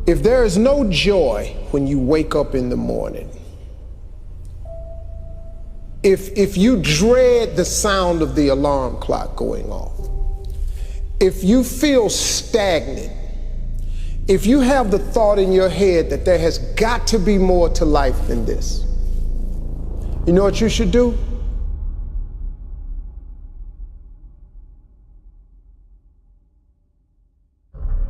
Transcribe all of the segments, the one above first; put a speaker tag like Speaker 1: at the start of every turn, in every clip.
Speaker 1: If there is no joy when you wake up in the morning, if you dread the sound of the alarm clock going off, if you feel stagnant, if you have the thought in your head that there has got to be more to life than this, you know what you should do?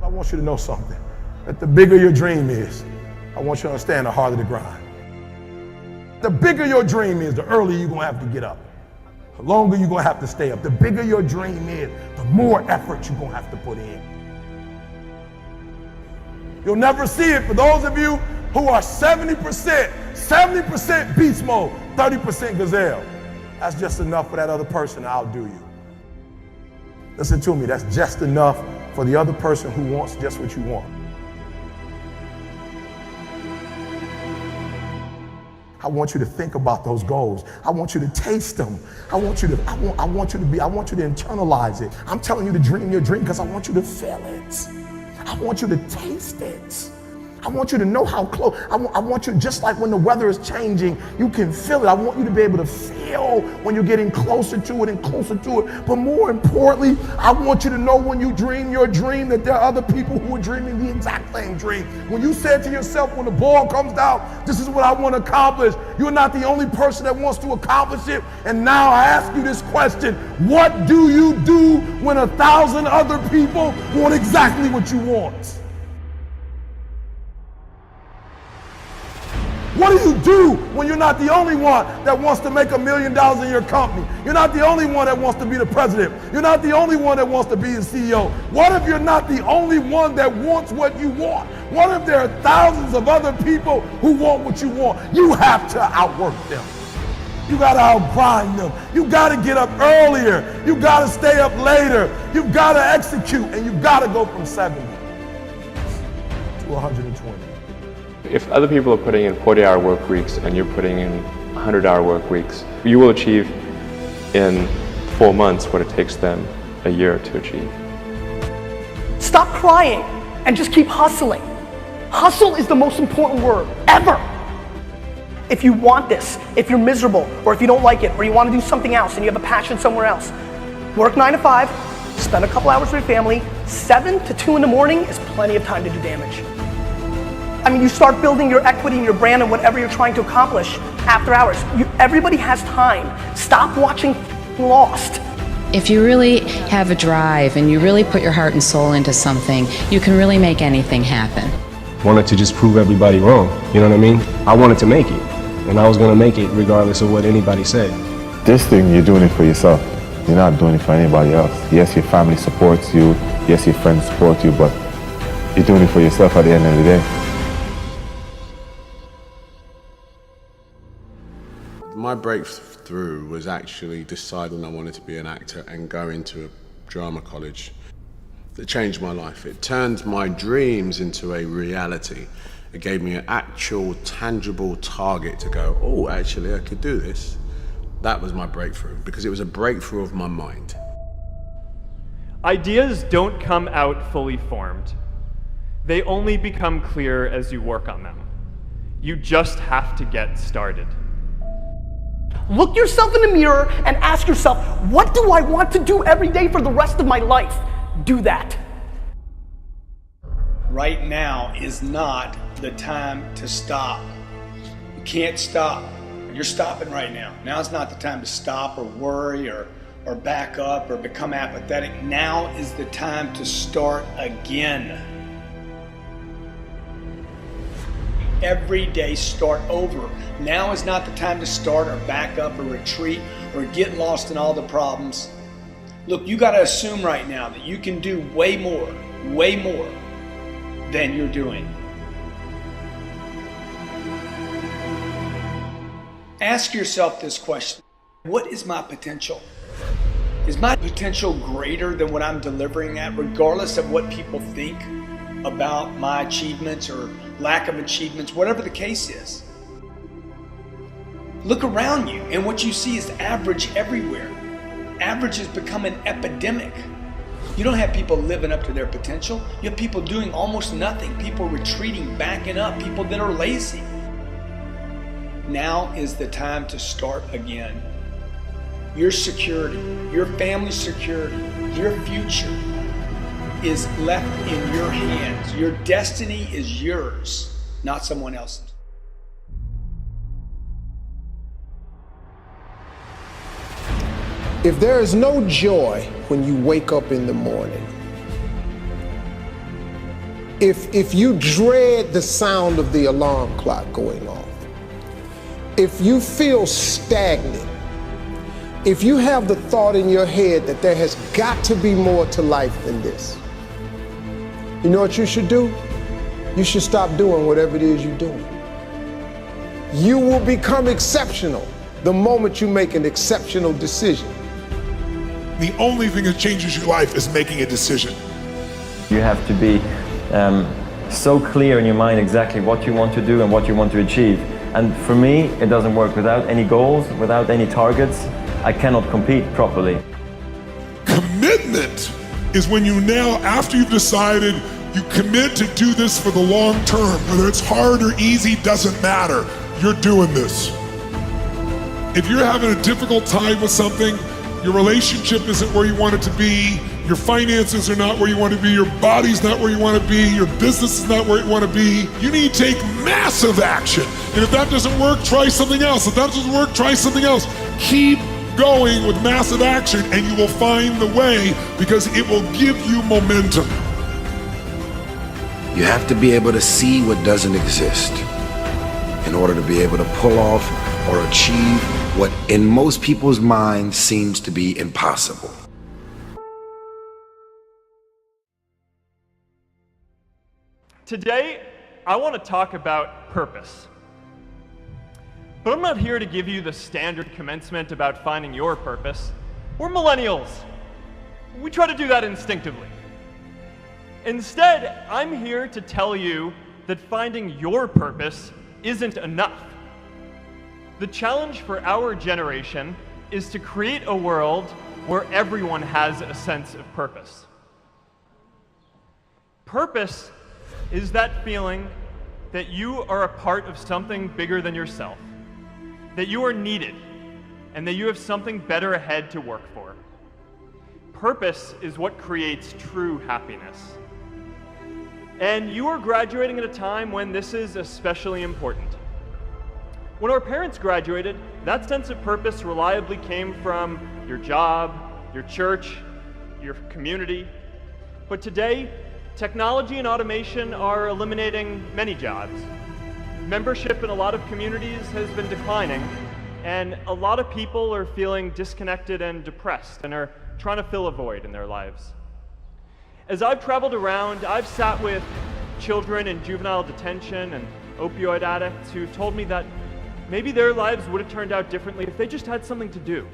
Speaker 2: I want you to know something, that the bigger your dream is, I want you to understand the harder the grind. The bigger your dream is, the earlier you're gonna have to get up. The longer you're gonna have to stay up. The bigger your dream is, the more effort you're gonna have to put in. You'll never see it for those of you who are 70% beast mode, 30% gazelle. That's just enough for that other person to outdo you. Listen to me, that's just enough for the other person who wants just what you want. I want you to think about those goals. I want you to taste them. I want you to internalize it. I'm telling you to dream your dream because I want you to feel it. I want you to taste it. I want you to know how close. I want you, just like when the weather is changing, you can feel it. I want you to be able to feel when you're getting closer to it and closer to it. But more importantly, I want you to know when you dream your dream that there are other people who are dreaming the exact same dream. When you said to yourself, when the ball comes down, this is what I want to accomplish, you're not the only person that wants to accomplish it. And now I ask you this question: what do you do when 1,000 other people want exactly what you want? What do you do when you're not the only one that wants to make $1 million in your company? You're not the only one that wants to be the president. You're not the only one that wants to be the CEO. What if you're not the only one that wants what you want? What if there are thousands of other people who want what you want? You have to outwork them. You gotta outgrind them. You gotta get up earlier. You gotta stay up later. You gotta execute, and you gotta go from 70 to 120.
Speaker 3: If other people are putting in 40-hour work weeks and you're putting in 100-hour work weeks, you will achieve in 4 months what it takes them a year to achieve.
Speaker 4: Stop crying and just keep hustling. Hustle is the most important word ever. If you want this, if you're miserable, or if you don't like it, or you want to do something else and you have a passion somewhere else, work 9 to 5, spend a couple hours with your family. 7 to 2 in the morning is plenty of time to do damage. I mean, you start building your equity and your brand and whatever you're trying to accomplish after hours. Everybody has time. Stop watching Lost.
Speaker 5: If you really have a drive and you really put your heart and soul into something, you can really make anything happen.
Speaker 6: Wanted to just prove everybody wrong, you know what I mean? I wanted to make it, and I was gonna make it regardless of what anybody said.
Speaker 7: This thing, you're doing it for yourself. You're not doing it for anybody else. Yes, your family supports you. Yes, your friends support you, but you're doing it for yourself at the end of the day.
Speaker 8: My breakthrough was actually deciding I wanted to be an actor and go into a drama college. It changed my life. It turned my dreams into a reality. It gave me an actual, tangible target to go, oh, actually, I could do this. That was my breakthrough, because it was a breakthrough of my mind.
Speaker 9: Ideas don't come out fully formed. They only become clear as you work on them. You just have to get started.
Speaker 4: Look yourself in the mirror and ask yourself, what do I want to do every day for the rest of my life? Do that.
Speaker 10: Right now is not the time to stop. You can't stop. You're stopping right now. Now's not the time to stop or worry or back up or become apathetic. Now is the time to start again. Every day start over. Now is not the time to start or back up or retreat or get lost in all the problems. Look, you got to assume right now that you can do way more than you're doing. Ask yourself this question: what is my potential? Is my potential greater than what I'm delivering at, regardless of what people think about my achievements or lack of achievements, whatever the case is? Look around you, and what you see is average everywhere. Average has become an epidemic. You don't have people living up to their potential. You have people doing almost nothing, people retreating, backing up, people that are lazy. Now is the time to start again. Your security, your family's security, your future is left in your hands. Your destiny is yours, not someone else's.
Speaker 1: If there is no joy when you wake up in the morning, if you dread the sound of the alarm clock going off, if you feel stagnant, if you have the thought in your head that there has got to be more to life than this, you know what you should do? You should stop doing whatever it is you're doing. You will become exceptional the moment you make an exceptional decision.
Speaker 2: The only thing that changes your life is making a decision.
Speaker 11: You have to be so clear in your mind exactly what you want to do and what you want to achieve. And for me, it doesn't work without any goals, without any targets. I cannot compete properly.
Speaker 2: Commitment is when you now, after you've decided, you commit to do this for the long term. Whether it's hard or easy, doesn't matter. You're doing this. If you're having a difficult time with something, your relationship isn't where you want it to be, your finances are not where you want to be, your body's not where you want to be, your business is not where you want to be, you need to take massive action. And if that doesn't work, try something else. If that doesn't work, try something else. Keep going with massive action and you will find the way, because it will give you momentum.
Speaker 12: You have to be able to see what doesn't exist in order to be able to pull off or achieve what in most people's minds seems to be impossible.
Speaker 9: Today, I want to talk about purpose. But I'm not here to give you the standard commencement about finding your purpose. We're millennials. We try to do that instinctively. Instead, I'm here to tell you that finding your purpose isn't enough. The challenge for our generation is to create a world where everyone has a sense of purpose. Purpose is that feeling that you are a part of something bigger than yourself, that you are needed, and that you have something better ahead to work for. Purpose is what creates true happiness. And you are graduating at a time when this is especially important. When our parents graduated, that sense of purpose reliably came from your job, your church, your community. But today, technology and automation are eliminating many jobs. Membership in a lot of communities has been declining, and a lot of people are feeling disconnected and depressed and are trying to fill a void in their lives. As I've traveled around, I've sat with children in juvenile detention and opioid addicts who told me that maybe their lives would have turned out differently if they just had something to do,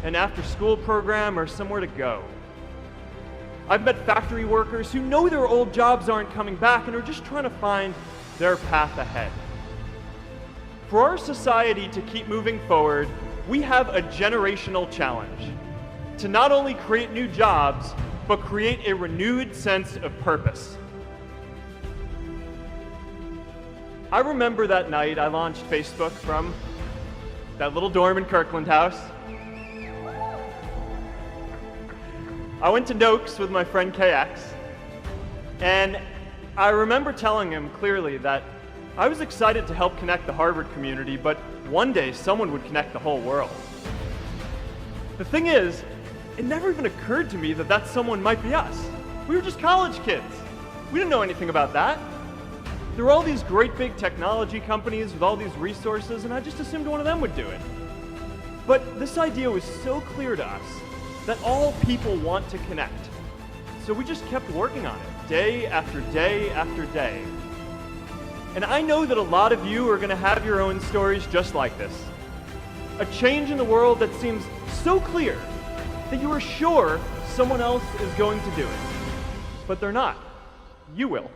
Speaker 9: an after-school program or somewhere to go. I've met factory workers who know their old jobs aren't coming back and are just trying to find their path ahead. For our society to keep moving forward, we have a generational challenge to not only create new jobs, but create a renewed sense of purpose. I remember that night I launched Facebook from that little dorm in Kirkland House. I went to Noakes with my friend KX, and I remember telling him clearly that I was excited to help connect the Harvard community, but one day someone would connect the whole world. The thing is, it never even occurred to me that that someone might be us. We were just college kids. We didn't know anything about that. There were all these great big technology companies with all these resources, and I just assumed one of them would do it. But this idea was so clear to us that all people want to connect. So we just kept working on it, day after day after day. And I know that a lot of you are going to have your own stories just like this. A change in the world that seems so clear that you are sure someone else is going to do it. But they're not. You will.